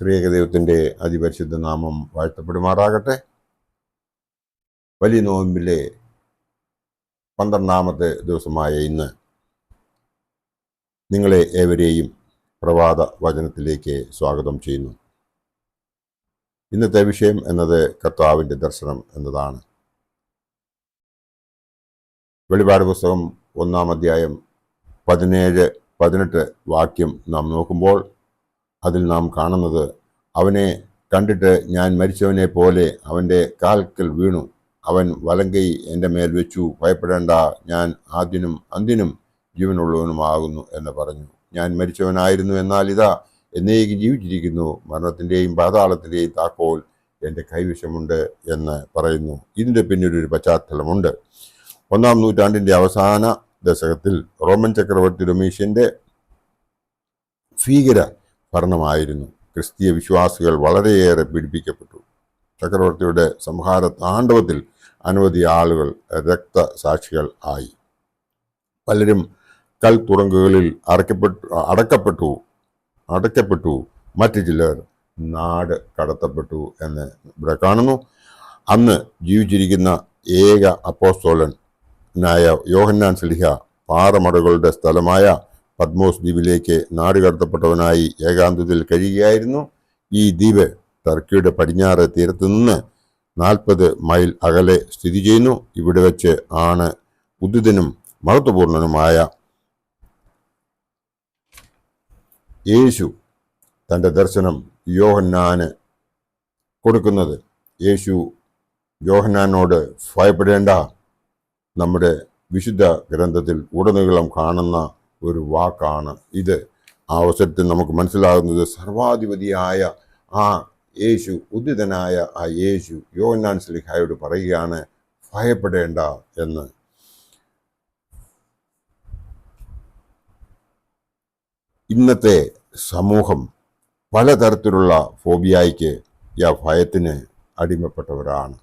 ത്രിയേക ദൈവത്തിൻ്റെ അതിപരിശുദ്ധ നാമം വാഴ്ത്തപ്പെടുമാറാകട്ടെ. വലിയ നോമ്പിലെ 12ാമത്തെ ദിവസമായ ഇന്ന് നിങ്ങളെ ഏവരെയും പ്രഭാത വചനത്തിലേക്ക് സ്വാഗതം ചെയ്യുന്നു. ഇന്നത്തെ വിഷയം എന്നത് കർത്താവിൻ്റെ ദർശനം എന്നതാണ്. വെളിപാട് പുസ്തകം 1-ാം അധ്യായം 17-18 വാക്യം നാം നോക്കുമ്പോൾ അതിൽ നാം കാണുന്നത്, അവനെ കണ്ടിട്ട് ഞാൻ മരിച്ചവനെ പോലെ അവൻ്റെ കാൽക്കൽ വീണു, അവൻ വലങ്കൈ എൻ്റെ മേൽ വെച്ചു, ഭയപ്പെടേണ്ട, ഞാൻ ആദ്യനും അന്ത്യനും ജീവനുള്ളവനുമാകുന്നു എന്ന് പറഞ്ഞു. ഞാൻ മരിച്ചവനായിരുന്നു, എന്നാൽ ഇതാ എന്നേക്കും ജീവിച്ചിരിക്കുന്നു, മരണത്തിൻ്റെയും പാതാളത്തിൻ്റെയും താക്കോൽ എൻ്റെ കൈവശമുണ്ട് എന്ന് പറയുന്നു. ഇതിൻ്റെ പിന്നിലൊരു പശ്ചാത്തലമുണ്ട്. 1-ാം നൂറ്റാണ്ടിൻ്റെ അവസാന ദശകത്തിൽ റോമൻ ചക്രവർത്തി ഡൊമീഷ്യൻ്റെ ഭീകര ഭരണമായിരുന്നു. ക്രിസ്തീയ വിശ്വാസികൾ വളരെയേറെ പീഡിപ്പിക്കപ്പെട്ടു. ചക്രവർത്തിയുടെ സംഹാര താണ്ഡവത്തിൽ അനവധി ആളുകൾ രക്തസാക്ഷികൾ ആയി. പലരും കൽത്തുറങ്കുകളിൽ അടയ്ക്കപ്പെട്ടു. മറ്റു ചിലർ നാട് കടത്തപ്പെട്ടു എന്ന് ഇവിടെ കാണുന്നു. അന്ന് ജീവിച്ചിരിക്കുന്ന ഏക അപ്പോസ്തലനായ യോഹന്നാൻ ശ്ലീഹ പാറമടകളുടെ സ്ഥലമായ പത്മോസ് ദ്വീപിലേക്ക് നാടുകടത്തപ്പെട്ടവനായി ഏകാന്തത്തിൽ കഴിയുകയായിരുന്നു. ഈ ദ്വീപ് ടർക്കിയുടെ പടിഞ്ഞാറ് തീരത്തു നിന്ന് 40 മൈൽ അകലെ സ്ഥിതി ചെയ്യുന്നു. ഇവിടെ വെച്ച് ആണ് ഉദ്ധിതനും മഹത്വപൂർണനുമായ യേശു തൻ്റെ ദർശനം യോഹന്നാന് കൊടുക്കുന്നത്. യേശു യോഹന്നാനോട് ഭയപ്പെടേണ്ട, നമ്മുടെ വിശുദ്ധ ഗ്രന്ഥത്തിൽ ഉടനീളം കാണുന്ന ഒരു വാക്കാണ് ഇത്. ആ അവസരത്തിൽ നമുക്ക് മനസ്സിലാകുന്നത്, സർവാധിപതിയായ ആ യേശു, ഉദ്ധിതനായ ആ യേശു യോഹന്നാൻ ശ്ലീഹായോട് പറയുകയാണ്, ഭയപ്പെടേണ്ട എന്ന്. ഇന്നത്തെ സമൂഹം പലതരത്തിലുള്ള ഫോബിയായ്ക്ക്, ഭയത്തിന് അടിമപ്പെട്ടവരാണ്.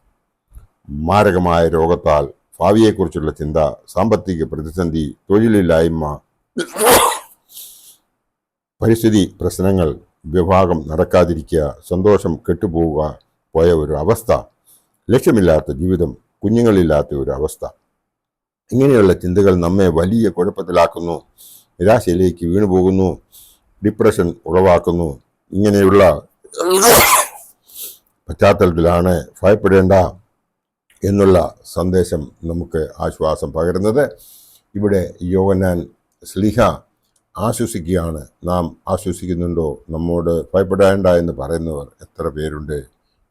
മാരകമായ രോഗത്താൽ, ഭാവിയെക്കുറിച്ചുള്ള ചിന്ത, സാമ്പത്തിക പ്രതിസന്ധി, തൊഴിലില്ലായ്മ, പരിസ്ഥിതി പ്രശ്നങ്ങൾ, വിവാഹം നടക്കാതിരിക്കുക, സന്തോഷം പോയ ഒരു അവസ്ഥ, ലക്ഷ്യമില്ലാത്ത ജീവിതം, കുഞ്ഞുങ്ങളില്ലാത്ത ഒരു അവസ്ഥ, ഇങ്ങനെയുള്ള ചിന്തകൾ നമ്മെ വലിയ കുഴപ്പത്തിലാക്കുന്നു, നിരാശയിലേക്ക് വീണുപോകുന്നു, ഡിപ്രഷൻ ഉളവാക്കുന്നു. ഇങ്ങനെയുള്ള പശ്ചാത്തലത്തിലാണ് ഭയപ്പെടേണ്ട എന്നുള്ള സന്ദേശം നമുക്ക് ആശ്വാസം പകരുന്നത്. ഇവിടെ യോഹന്നാൻ ശ്ലീഹ ആശ്വസിക്കുകയാണ്. നാം ആശ്വസിക്കുന്നുണ്ടോ? നമ്മോട് ഭയപ്പെടേണ്ട എന്ന് പറയുന്നവർ എത്ര പേരുണ്ട്?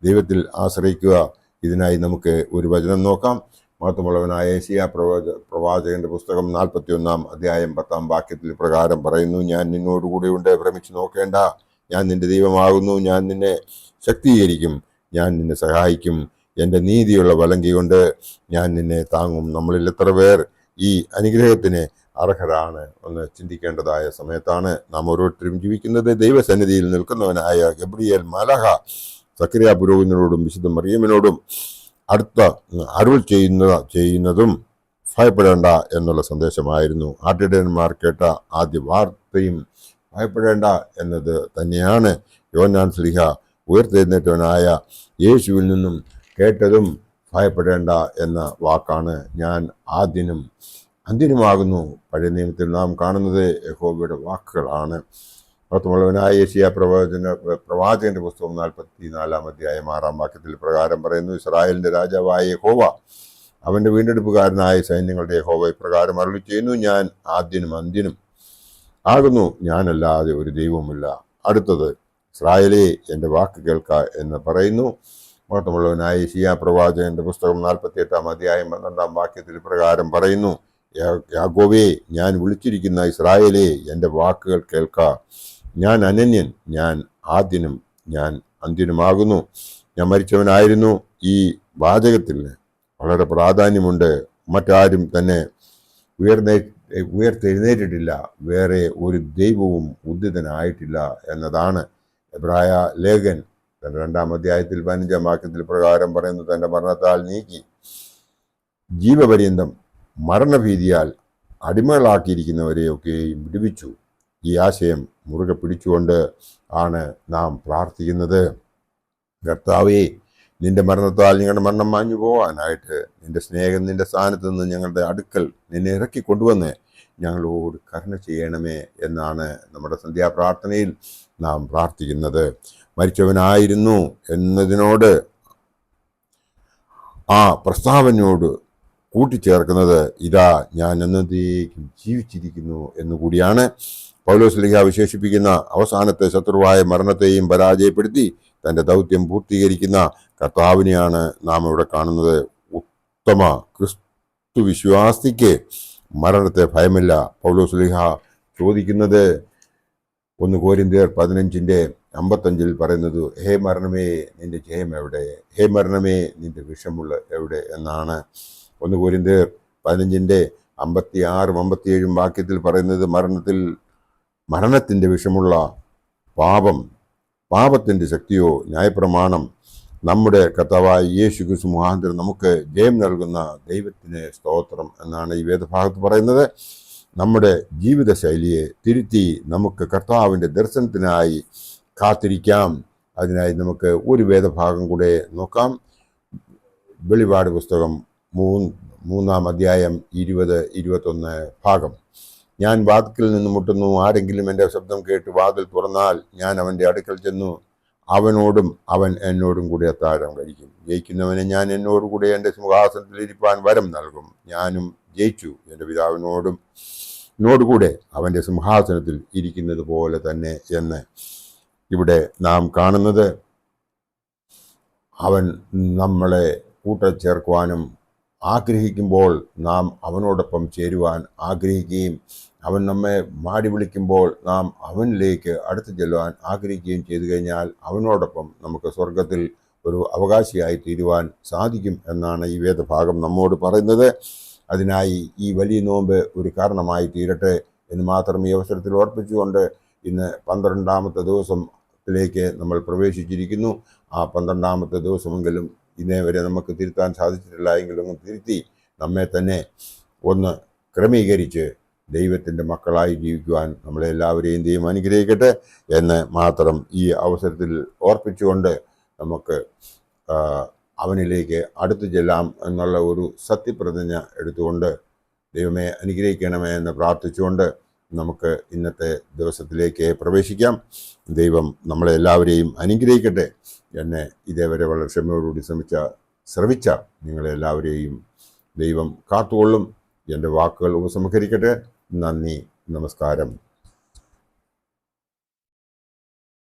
ദൈവത്തിൽ ആശ്രയിക്കുക. ഇതിനായി നമുക്ക് ഒരു വചനം നോക്കാം. മഹത്വമുള്ളവനായ യെശയ്യാ പ്രവാചകന്റെ പുസ്തകം 41-ാം അധ്യായം 10-ാം വാക്യത്തിൽ പ്രകാരം പറയുന്നു, ഞാൻ നിന്നോടുകൂടെയുണ്ട്, ഭ്രമിച്ചു നോക്കേണ്ട, ഞാൻ നിന്റെ ദൈവമാകുന്നു, ഞാൻ നിന്നെ ശക്തീകരിക്കും, ഞാൻ നിന്നെ സഹായിക്കും, എൻ്റെ നീതിയുള്ള വലങ്കൈ കൊണ്ട് ഞാൻ നിന്നെ താങ്ങും. നമ്മളിൽ എത്ര പേർ ഈ അനുഗ്രഹത്തിന് അർഹരാണ് എന്ന് ചിന്തിക്കേണ്ടതായ സമയത്താണ് നാം ഓരോരുത്തരും ജീവിക്കുന്നത്. ദൈവസന്നിധിയിൽ നിൽക്കുന്നവനായ ഗബ്രിയേൽ മാലാഖ സക്കറിയ പുരോഹിതനോടും വിശുദ്ധ മറിയമിനോടും അടുത്ത അരുൾ ചെയ്യുന്നതും ഭയപ്പെടേണ്ട എന്നുള്ള സന്ദേശമായിരുന്നു. ആട്ടിടയന്മാർ കേട്ട ആദ്യ വാർത്തയും ഭയപ്പെടേണ്ട എന്നത് തന്നെയാണ്. യോഹന്നാൻ ശ്ലീഹ ഉയർത്തെഴുന്നേറ്റവനായ യേശുവിൽ നിന്നും കേട്ടതും ഭയപ്പെടേണ്ട എന്ന വാക്കാണ്. ഞാൻ ആദ്യനും അന്ത്യനുമാകുന്നു. പഴയ നിയമത്തിൽ നാം കാണുന്നത് യഹോവയുടെ വാക്കുകളാണ്. മഹത്വമുള്ളവനായ യെശയ്യാ പ്രവാചകന്റെ പുസ്തകം 44-ാം അധ്യായം 6-ാം വാക്യത്തിൽ പ്രകാരം പറയുന്നു, ഇസ്രായേലിന്റെ രാജാവായ യഹോവ, അവന്റെ വീണ്ടെടുപ്പുകാരനായ സൈന്യങ്ങളുടെ യഹോവ ഇപ്രകാരം അരുളി ചെയ്യുന്നു, ഞാൻ ആദ്യനും അന്ത്യനും ആകുന്നു, ഞാനല്ലാതെ ഒരു ദൈവവുമില്ല. അടുത്തത്, ഇസ്രായേലേ എൻ്റെ വാക്ക് കേൾക്ക എന്ന് പറയുന്നു. മഹത്വമുള്ളവനായ യെശയ്യാ പ്രവാചകന്റെ പുസ്തകം 48-ാം അധ്യായം 12-ാം വാക്യത്തിൽ പ്രകാരം പറയുന്നു, യാക്കോബേ, ഞാൻ വിളിച്ചിരിക്കുന്ന ഇസ്രായേലേ, എൻ്റെ വാക്കുകൾ കേൾക്ക, ഞാൻ അനന്യൻ, ഞാൻ ആദ്യനും ഞാൻ അന്ത്യനുമാകുന്നു. ഞാൻ മരിച്ചവനായിരുന്നു. ഈ വാചകത്തിൽ വളരെ പ്രാധാന്യമുണ്ട്. മറ്റാരും തന്നെ ഉയർത്തെഴുന്നേറ്റിട്ടില്ല, വേറെ ഒരു ദൈവവും ഉദ്ധിതനായിട്ടില്ല എന്നതാണ്. എബ്രായ ലേഖൻ തൻ്റെ 2-ാം അധ്യായത്തിൽ 15-ാം വാക്യത്തിൽ പ്രകാരം പറയുന്നു, തൻ്റെ മരണത്താൽ നീക്കി ജീവപര്യന്തം മരണഭീതിയാൽ അടിമകളാക്കിയിരിക്കുന്നവരെയൊക്കെയും വിടുവിച്ചു, ഈ ആശയം മുറുകെ പിടിച്ചുകൊണ്ട് ആണ് നാം പ്രാർത്ഥിക്കുന്നത്. കർത്താവേ, നിന്റെ മരണത്താൽ ഞങ്ങളുടെ മരണം മാഞ്ഞു പോകാനായിട്ട് നിന്റെ സ്നേഹം നിന്റെ സ്ഥാനത്ത് നിന്ന് ഞങ്ങളുടെ അടുക്കൽ നിന്നെ ഇറക്കി കൊണ്ടുവന്ന് ഞങ്ങളോട് കരുണ ചെയ്യണമേ എന്നാണ് നമ്മുടെ സന്ധ്യാപ്രാർത്ഥനയിൽ നാം പ്രാർത്ഥിക്കുന്നത്. മരിച്ചവനായിരുന്നു എന്നതിനോട് ആ പ്രസ്താവനയോട് കൂട്ടിച്ചേർക്കുന്നത് ഇതാ ഞാൻ എന്നേക്കും ജീവിച്ചിരിക്കുന്നു എന്നുകൂടിയാണ്. പൗലോസ്ലീഹ വിശേഷിപ്പിക്കുന്ന അവസാനത്തെ ശത്രുവായ മരണത്തെയും പരാജയപ്പെടുത്തി തൻ്റെ ദൗത്യം പൂർത്തീകരിക്കുന്ന കർത്താവിനെയാണ് നാം ഇവിടെ കാണുന്നത്. ഉത്തമ ക്രിസ്തു വിശ്വാസിക്ക് മരണത്തെ ഭയമില്ല. പൗലോസ്ലീഹ ചോദിക്കുന്നത് 1 കൊരിന്ത്യർ 15:55 പറയുന്നത്, ഹേ മരണമേ നിന്റെ ജയം എവിടെ, ഹേ മരണമേ നിന്റെ വിഷമുള്ള എവിടെ എന്നാണ്. 1 കൊരിന്ത്യർ 15:56 57 വാക്യത്തിൽ പറയുന്നത്, മരണത്തിൻ്റെ വിഷമുള്ള പാപത്തിൻ്റെ ശക്തിയോ ന്യായപ്രമാണം, നമ്മുടെ കർത്താവായ യേശു ക്രിസ്തു മുഖാന്തരം നമുക്ക് ജയം നൽകുന്ന ദൈവത്തിന് സ്തോത്രം എന്നാണ് ഈ വേദഭാഗത്ത് പറയുന്നത്. നമ്മുടെ ജീവിതശൈലിയെ തിരുത്തി നമുക്ക് കർത്താവിൻ്റെ ദർശനത്തിനായി കാത്തിരിക്കാം. അതിനായി നമുക്ക് ഒരു വേദഭാഗം കൂടെ നോക്കാം. വെളിപാട് പുസ്തകം 3-ാം അധ്യായം 20-21 ഭാഗം. ഞാൻ വാതിൽക്കൽ നിന്ന് മുട്ടുന്നു, ആരെങ്കിലും എൻ്റെ ശബ്ദം കേട്ട് വാതിൽ തുറന്നാൽ ഞാൻ അവൻ്റെ അടുക്കൽ ചെന്നു അവനോടും അവൻ എന്നോടും കൂടി അത്താഴം കഴിക്കും. ജയിക്കുന്നവനെ ഞാൻ എന്നോടുകൂടെ എൻ്റെ സിംഹാസനത്തിൽ ഇരിപ്പാൻ വരം നൽകും. ഞാനും ജയിച്ചു എൻ്റെ പിതാവിനോടുകൂടെ അവൻ്റെ സിംഹാസനത്തിൽ ഇരിക്കുന്നത് പോലെ തന്നെ എന്ന് ഇവിടെ നാം കാണുന്നത്. അവൻ നമ്മളെ കൂട്ടച്ചേർക്കുവാനും ആഗ്രഹിക്കുമ്പോൾ നാം അവനോടൊപ്പം ചേരുവാൻ ആഗ്രഹിക്കുകയും അവൻ നമ്മെ മാടി വിളിക്കുമ്പോൾ നാം അവനിലേക്ക് അടുത്ത് ചെല്ലുവാൻ ആഗ്രഹിക്കുകയും ചെയ്തു കഴിഞ്ഞാൽ അവനോടൊപ്പം നമുക്ക് സ്വർഗത്തിൽ ഒരു അവകാശിയായി തീരുവാൻ സാധിക്കും എന്നാണ് ഈ വേദഭാഗം നമ്മോട് പറയുന്നത്. അതിനായി ഈ വലിയ നോമ്പ് ഒരു കാരണമായി തീരട്ടെ എന്ന് മാത്രം ഈ അവസരത്തിൽ ഓർപ്പിച്ചുകൊണ്ട് ഇന്ന് 12ാമത്തെ ദിവസത്തിലേക്ക് നമ്മൾ പ്രവേശിച്ചിരിക്കുന്നു. ആ 12ാമത്തെ ദിവസമെങ്കിലും ഇന്നേ വരെ നമുക്ക് തിരുത്താൻ സാധിച്ചിട്ടില്ല എങ്കിലും തിരുത്തി നമ്മെ തന്നെ ഒന്ന് ക്രമീകരിച്ച് ദൈവത്തിൻ്റെ മക്കളായി ജീവിക്കുവാൻ നമ്മളെല്ലാവരെയും ദൈവം അനുഗ്രഹിക്കട്ടെ എന്ന് മാത്രം ഈ അവസരത്തിൽ ഓർപ്പിച്ചുകൊണ്ട് നമുക്ക് അവനിലേക്ക് അടുത്തു ചെല്ലാം എന്നുള്ള ഒരു സത്യപ്രതിജ്ഞ എടുത്തുകൊണ്ട് ദൈവമേ അനുഗ്രഹിക്കണമേ എന്ന് പ്രാർത്ഥിച്ചുകൊണ്ട് നമുക്ക് ഇന്നത്തെ ദിവസത്തിലേക്ക് പ്രവേശിക്കാം. ദൈവം നമ്മളെല്ലാവരെയും അനുഗ്രഹിക്കട്ടെ. എന്നെ ഇതേവരെ വളരെ ക്ഷമയോടുകൂടി ശ്രവിച്ച നിങ്ങളെല്ലാവരെയും ദൈവം കാത്തുകൊള്ളും. എൻ്റെ വാക്കുകൾ ഉപസംഹരിക്കട്ടെ. നന്ദി, നമസ്കാരം.